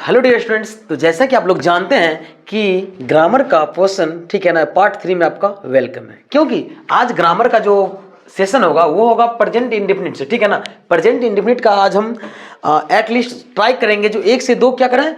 Hello dear students. तो जैसा कि आप लोग जानते हैं कि ग्रामर का पोर्शन, ठीक है ना, पार्ट 3 में आपका वेलकम है, क्योंकि आज ग्रामर का जो सेशन होगा वो होगा प्रेजेंट इंडेफिनिट से। ठीक है ना, प्रेजेंट इंडेफिनिट का आज हम एटलीस्ट ट्राई करेंगे जो 1 से 2 क्या करें,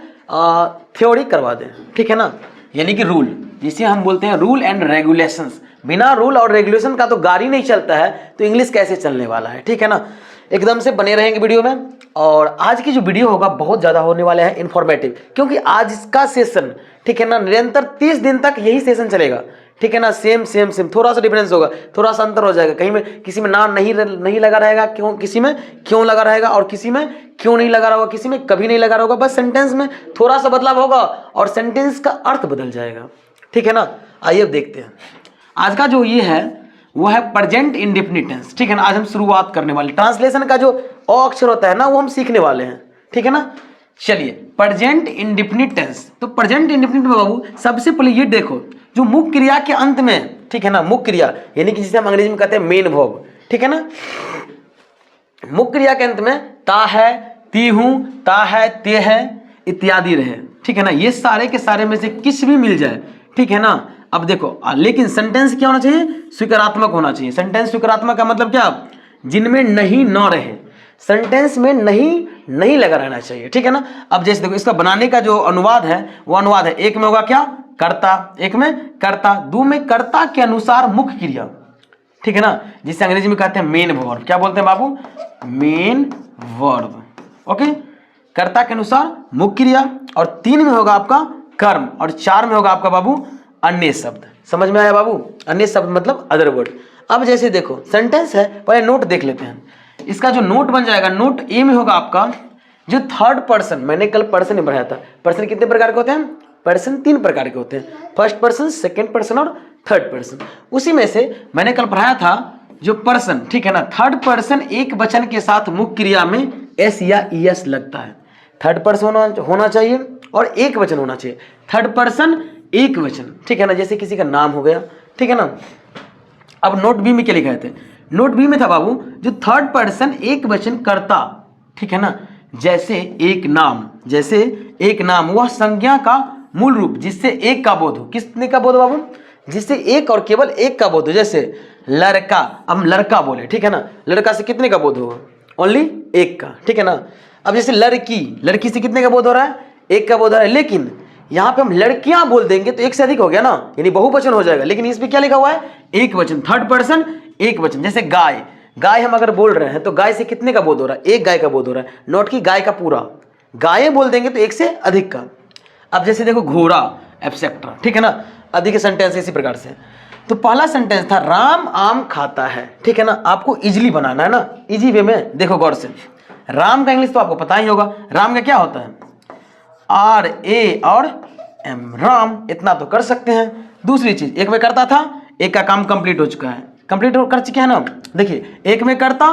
थ्योरी करवा दें। ठीक है ना, यानी कि रूल, जिसे हम बोलते हैं रूल एंड रेगुलेशंस। बिना रूल और रेगुलेशन का तो गाड़ी नहीं चलता है, तो इंग्लिश कैसे चलने वाला है। ठीक है ना, एकदम से बने रहेंगे वीडियो में। और आज की जो वीडियो होगा बहुत ज़्यादा होने वाले हैं इन्फॉर्मेटिव, क्योंकि आज इसका सेशन, ठीक है ना, निरंतर 30 दिन तक यही सेशन चलेगा। ठीक है ना, सेम सेम सेम, थोड़ा सा डिफरेंस होगा, थोड़ा सा अंतर हो जाएगा, कहीं में किसी में नाम नहीं लगा रहेगा, क्यों किसी में क्यों लगा रहेगा, और किसी में क्यों नहीं लगा होगा, किसी में कभी नहीं लगा होगा। बस सेंटेंस में थोड़ा सा बदलाव होगा और सेंटेंस का अर्थ बदल जाएगा। ठीक है ना, आइए अब देखते हैं आज का जो ये है वो है प्रेजेंट इंडेफिनिट टेंस। ठीक है ना, आज हम शुरुआत करने वाले ट्रांसलेशन का जो अ अक्षर होता है ना, वो हम सीखने वाले हैं। ठीक है ना, चलिए प्रेजेंट इंडेफिनिट टेंस। तो प्रेजेंट इंडेफिनिट में बाबू सबसे पहले ये देखो, जो मुख्य क्रिया के अंत में, ठीक है ना, मुख्य क्रिया यानी कि जिसे हम अंग्रेजी में कहते हैं मेन वर्ब। ठीक है ना, मुख्य क्रिया के अंत में ता है, ती हूं, ता है, ते है इत्यादि रहे। ठीक है ना, ये सारे के सारे में से किस भी मिल जाए। ठीक है ना, अब देखो लेकिन सेंटेंस क्या होना चाहिए, स्वीकारात्मक होना चाहिए। सेंटेंस स्वीकारात्मक का मतलब क्या, जिनमें नहीं न रहे, सेंटेंस में नहीं लगा रहना चाहिए। ठीक है ना, अब जैसे देखो इसका बनाने का जो अनुवाद है वो अनुवाद है, एक में होगा क्या, कर्ता, एक में कर्ता, दो में कर्ता के अनुसार मुख्य क्रिया। ठीक है ना, जिसे अंग्रेजी में कहते हैं मेन वर्ब। क्या बोलते हैं बाबू, मेन वर्ब। ओके, कर्ता के अनुसार मुख्य क्रिया, और 3 में होगा आपका कर्म, और 4 में होगा आपका बाबू अन्य शब्द। समझ में आया बाबू, अन्य शब्द मतलब अदर वर्ड। अब जैसे देखो सेंटेंस है, पहले नोट देख लेते हैं। इसका जो नोट बन जाएगा, नोट ए में होगा आपका जो थर्ड पर्सन, मैंने कल पर्सन में पढ़ाया था। पर्सन कितने प्रकार के होते हैं, पर्सन 3 प्रकार के होते हैं, फर्स्ट पर्सन, सेकेंड पर्सन और थर्ड पर्सन। उसी में से मैंने कल पढ़ाया था जो पर्सन, ठीक है ना, थर्ड पर्सन एक वचन के साथ मुख्य क्रिया में एस या ईएस लगता है। थर्ड पर्सन होना चाहिए और एक वचन होना चाहिए। थर्ड पर्सन एक वचन, ठीक है ना, जैसे किसी का नाम हो गया। ठीक है ना, अब नोट बी में क्या लिखा थे, नोट बी में था बाबू जो थर्ड पर्सन एक वचन करता। ठीक है ना, जैसे एक नाम, जैसे एक नाम, वह संज्ञा का मूल रूप जिससे एक का बोध हो। किसने का बोध बाबू, जिससे एक और केवल एक का बोध हो। जैसे लड़का, अब लड़का बोले, ठीक है ना, लड़का से कितने का बोध होगा, ओनली एक का। ठीक है ना, अब जैसे लड़की, लड़की से कितने का बोध हो रहा है, एक का बोध हो रहा है। लेकिन यहाँ पे हम लड़कियां बोल देंगे तो एक से अधिक हो गया ना, यानी बहुवचन हो जाएगा। लेकिन इस पे क्या लिखा हुआ है, एक वचन, थर्ड पर्सन एक वचन। जैसे गाय, गाय हम अगर बोल रहे हैं तो गाय से कितने का बोध हो रहा है, एक गाय का बोध हो रहा है, नोट की गाय का पूरा। गाय बोल देंगे तो एक से अधिक का। अब जैसे देखो घोड़ा, एब्सेक्ट्रा। ठीक है ना, अधिक सेंटेंस इसी प्रकार से। तो पहला सेंटेंस था राम आम खाता है। ठीक है ना, आपको इजिली बनाना है ना, इजी वे में। देखो गौर से, राम का इंग्लिश तो आपको पता ही होगा, राम का क्या होता है, आर ए और एम, राम। इतना तो कर सकते हैं। दूसरी चीज, एक में करता था, एक का काम कंप्लीट हो चुका है, कंप्लीट कर चुके हैं ना। देखिए एक में करता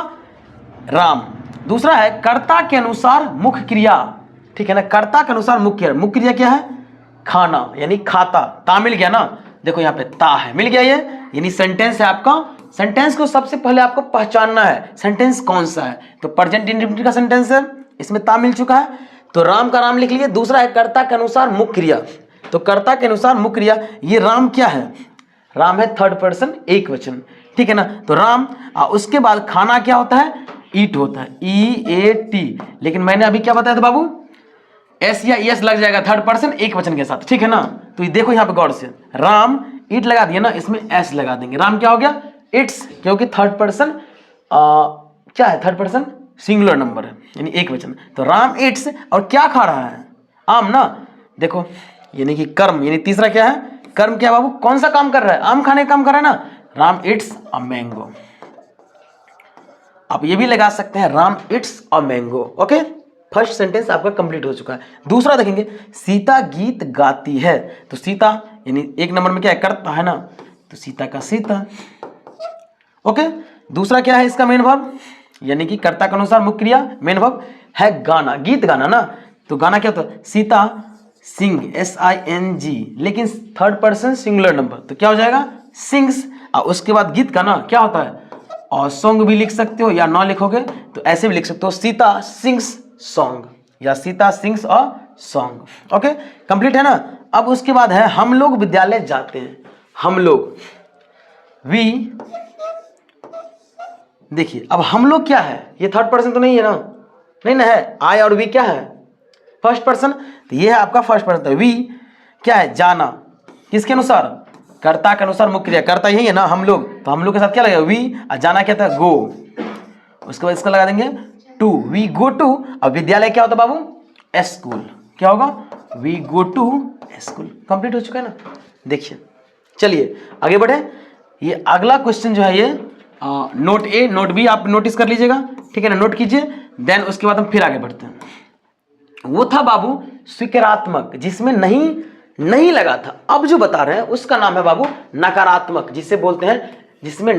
राम, दूसरा है कर्ता के अनुसार मुख्य क्रिया। ठीक है ना, कर्ता के अनुसार मुख्य क्रिया क्या है, खाना, यानी खाता। ता मिल गया ना, देखो यहाँ पे ता है, मिल गया ये, यानी सेंटेंस है आपका। सेंटेंस को सबसे पहले आपको पहचानना है, सेंटेंस कौन सा है। तो प्रेजेंट इंडेफिनिट का सेंटेंस है, इसमें ता मिल चुका है, तो राम का राम लिख लीजिए। दूसरा है कर्ता के अनुसार मुख्य क्रिया, तो कर्ता के अनुसार मुख्य क्रिया, ये राम क्या है, राम है थर्ड पर्सन एक वचन। ठीक है ना, तो राम। उसके बाद खाना क्या होता है, ईट होता है, ई ए टी। लेकिन मैंने अभी क्या बताया था बाबू, एस या एस लग जाएगा थर्ड पर्सन एक वचन के साथ। ठीक है ना, तो ये देखो यहाँ पे गौर से, राम ईट लगा दिया ना, इसमें एस लगा देंगे, राम क्या हो गया, इट्स, क्योंकि थर्ड पर्सन क्या है, थर्ड पर्सन सिंगुलर नंबर है, यानी एक वचन। तो राम इट्स, और क्या खा रहा है, आम ना। देखो यानी कि कर्म, यानी तीसरा क्या है, कर्म क्या बाबू, कौन सा काम कर रहा है, आम खाने का काम कर रहा है ना, राम इट्स अ मैंगो। आप ये भी लगा सकते हैं, Ram it's a mango. Okay, first sentence आपका कंप्लीट हो चुका है। दूसरा देखेंगे, सीता गीत गाती है। तो सीता यानी एक नंबर में क्या है, करता है ना, तो सीता का सीता। ओके, दूसरा क्या है इसका मेन वर्ब, यानी कि कर्ता के अनुसार मुख्य क्रिया, मेन वर्ब है गाना, गीत गाना ना। तो गाना क्या होता है, सीता सिंग, SING, लेकिन थर्ड पर्सन सिंगुलर नंबर, तो क्या हो जाएगा, सिंग्स। और उसके बाद गीत गाना क्या होता है, और सॉन्ग भी लिख सकते हो, या ना लिखोगे तो ऐसे भी लिख सकते हो, सीता सिंग्स सॉन्ग, या Sita sings a song. Okay, complete है ना। अब उसके बाद है हम लोग विद्यालय जाते हैं। हम लोग, वी, देखिए अब हम लोग क्या है, ये थर्ड पर्सन तो नहीं है ना, नहीं ना है। आई और वी क्या है, फर्स्ट पर्सन, तो ये है आपका फर्स्ट पर्सन। तो वी क्या है, जाना, किसके अनुसार, कर्ता के अनुसार मुख्य क्रिया, कर्ता यही है ना हम लोग, तो हम लोग के साथ क्या लगेगा, वी, और जाना क्या था, गो। उसके बाद इसका लगा देंगे टू, वी गो टू। अब विद्यालय क्या होता बाबू, स्कूल, क्या होगा, we go to school. Complete हो चुका है ना। देखिए चलिए आगे बढ़े। ये अगला क्वेश्चन जो है ये नोट ए नोट बी आप नोटिस कर लीजिएगा, ठीक है ना, नोट कीजिए। देन उसके बाद हम फिर आगे बढ़ते हैं। वो था बाबू स्वीकारात्मक, जिसमें नहीं लगा था। अब जो बता रहे हैं उसका नाम है बाबू नकारात्मक, जिसे बोलते हैं जिसमें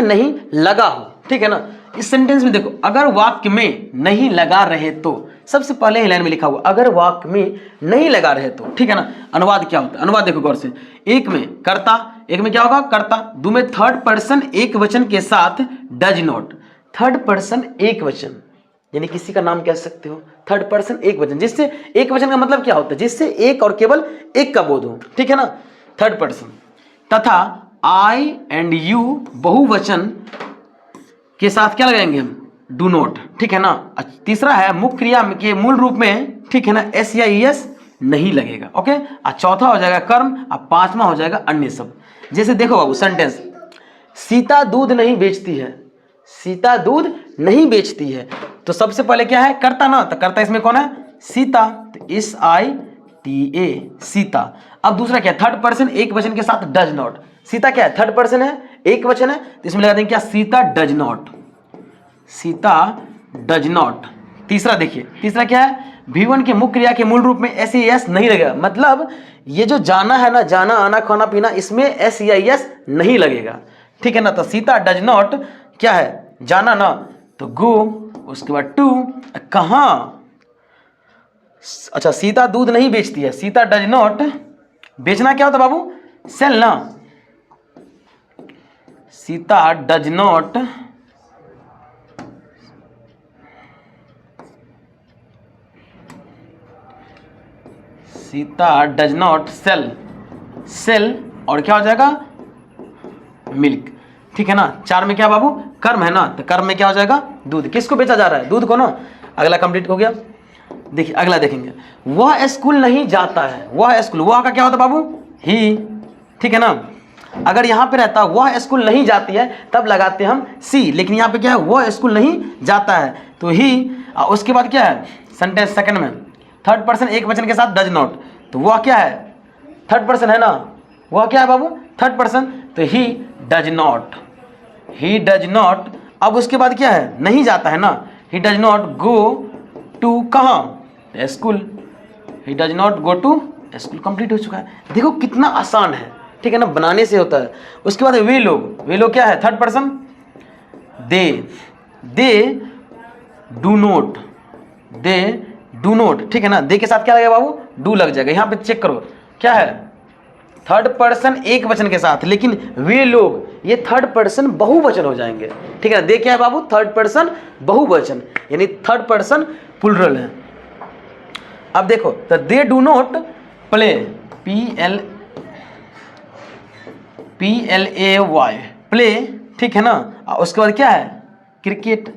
नहीं लगा हो, ठीक है ना। इस सेंटेंस में देखो, अगर वाक्य में नहीं लगा रहे तो, सबसे पहले ही लाइन में लिखा हुआ अगर वाक्य में नहीं लगा रहे तो, ठीक है ना। अनुवाद क्या होता है, अनुवाद देखो गौर से। एक में कर्ता, एक में क्या होगा कर्ता, दो में थर्ड पर्सन एक वचन के साथ डज नॉट। थर्ड पर्सन एक वचन यानी किसी का नाम कह सकते हो, थर्ड पर्सन एक वचन, जिससे एक वचन का मतलब क्या होता है, जिससे एक और केवल एक का बोध हो, ठीक है ना, थर्ड पर्सन। तथा आई एंड यू बहुवचन के साथ क्या लगाएंगे हम, डू नॉट, ठीक है ना। तीसरा है मुख्य क्रिया के मूल रूप में, ठीक है ना, एस या एस नहीं लगेगा। ओके, और चौथा हो जाएगा कर्म, और पांचवा हो जाएगा अन्य सब। जैसे देखो बाबू सेंटेंस, सीता दूध नहीं बेचती है, सीता दूध नहीं बेचती है, तो सबसे पहले क्या है कर्ता ना, तो कर्ता इसमें कौन है, सीता, तो इस आई टी ए, सीता। अब दूसरा क्या है, थर्ड पर्सन एक वचन के साथ डज नॉट। सीता क्या है, थर्ड पर्सन है, एक वचन है, तो इसमें लगा देंगे क्या, Sita does not, Sita does not. तीसरा देखिए, तीसरा क्या है, V1 के मुख्य क्रिया के मूल रूप में एस या एस नहीं लगेगा, मतलब ये जो जाना है ना, जाना आना खाना पीना, इसमें एस या एस नहीं लगेगा, ठीक है ना। तो सीता डज नॉट क्या है, जाना ना, तो गो, उसके बाद टू, कहाँ, अच्छा सीता दूध नहीं बेचती है, सीता डज नॉट, बेचना क्या होता बाबू, सेल ना, Sita does not Sita does not sell, sell और क्या हो जाएगा, मिल्क, ठीक है ना। चार में क्या बाबू, कर्म है ना, तो कर्म में क्या हो जाएगा, दूध। किसको बेचा जा रहा है, दूध को ना। अगला कंप्लीट हो गया। देखिए अगला देखेंगे, वह स्कूल नहीं जाता है, वह स्कूल, वह का क्या होता है बाबू, ही, ठीक है ना। अगर यहाँ पे रहता वह स्कूल नहीं जाती है, तब लगाते हम सी, लेकिन यहाँ पे क्या है, वह स्कूल नहीं जाता है, तो ही। उसके बाद क्या है, सेंटेंस सेकंड में थर्ड पर्सन एक वचन के साथ डज नॉट, तो वह क्या है, थर्ड पर्सन है ना, वह क्या है बाबू, थर्ड पर्सन, तो he does not, he does not. अब उसके बाद क्या है, नहीं जाता है ना, he does not go to कहाँ, school, he does not go to school. Complete हो चुका है। देखो कितना आसान है, ठीक है ना, बनाने से होता है। उसके बाद वे लोग क्या है, third person, they do not, they do not, ठीक है ना। दे के साथ क्या लगेगा बाबू, डू लग जाएगा। यहाँ पे चेक करो क्या है, थर्ड पर्सन एक वचन के साथ, लेकिन वे लोग ये थर्ड पर्सन बहुवचन हो जाएंगे, ठीक है ना। दे क्या है बाबू, थर्ड पर्सन बहुवचन, यानी थर्ड पर्सन प्लुरल है। अब देखो, तो they do not play, PLAY, play, ठीक है ना। उसके बाद क्या है, क्रिकेट,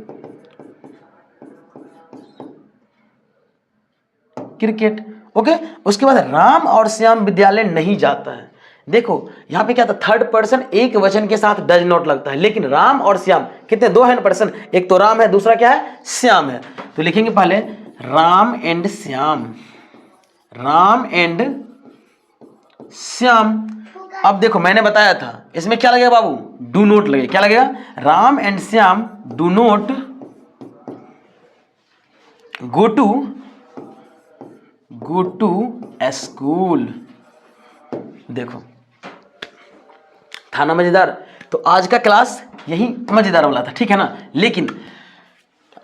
क्रिकेट, ओके। उसके बाद राम और श्याम विद्यालय नहीं जाता है। देखो यहाँ पे क्या था, थर्ड पर्सन एक वचन के साथ डज नॉट लगता है, लेकिन राम और श्याम कितने, दो है पर्सन, एक तो राम है, दूसरा क्या है, श्याम है। तो लिखेंगे पहले राम एंड श्याम, राम एंड श्याम। अब देखो मैंने बताया था इसमें क्या लगेगा बाबू, डू नोट लगेगा, क्या लगेगा, Ram and Shyam do not go to school. देखो था ना मजेदार। तो आज का क्लास यही मजेदार वाला था, ठीक है ना। लेकिन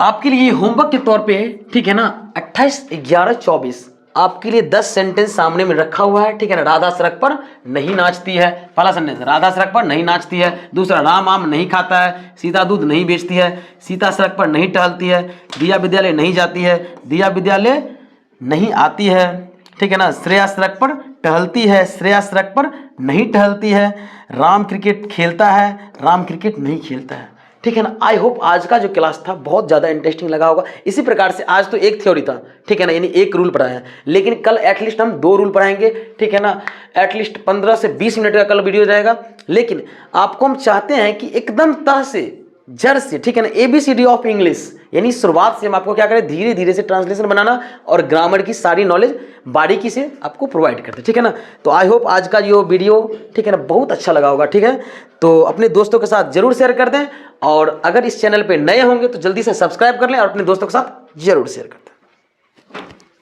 आपके लिए होमवर्क के तौर पे, ठीक है ना, 28/11/24 आपके लिए 10 सेंटेंस सामने में रखा हुआ है, ठीक है ना। राधा सड़क पर नहीं नाचती है, पहला सेंटेंस राधा सड़क पर नहीं नाचती है। दूसरा राम आम नहीं खाता है, सीता दूध नहीं बेचती है, सीता सड़क पर नहीं टहलती है, दिया विद्यालय नहीं जाती है, दिया विद्यालय नहीं आती है, ठीक है ना। श्रेया सड़क पर टहलती है, श्रेया सड़क पर नहीं टहलती है। राम क्रिकेट खेलता है, राम क्रिकेट नहीं खेलता है, ठीक है ना। आई होप आज का जो क्लास था बहुत ज़्यादा इंटरेस्टिंग लगा होगा। इसी प्रकार से आज तो एक थ्योरी था, ठीक है ना, यानी एक रूल पढ़ाया है, लेकिन कल एटलीस्ट हम 2 रूल पढ़ाएंगे, ठीक है ना। एटलीस्ट 15 से 20 मिनट का कल वीडियो जाएगा, लेकिन आपको हम चाहते हैं कि एकदम तह से जड़ से, ठीक है ना, ABCD ऑफ इंग्लिश, यानी शुरुआत से हम आपको क्या करें, धीरे धीरे से ट्रांसलेशन बनाना और ग्रामर की सारी नॉलेज बारीकी से आपको प्रोवाइड करते हैं, ठीक है ना। तो आई होप आज का जो वीडियो, ठीक है ना, बहुत अच्छा लगा होगा, ठीक है। तो अपने दोस्तों के साथ जरूर शेयर कर दें, और अगर इस चैनल पे नए होंगे तो जल्दी से सब्सक्राइब कर लें और अपने दोस्तों के साथ जरूर शेयर कर दें।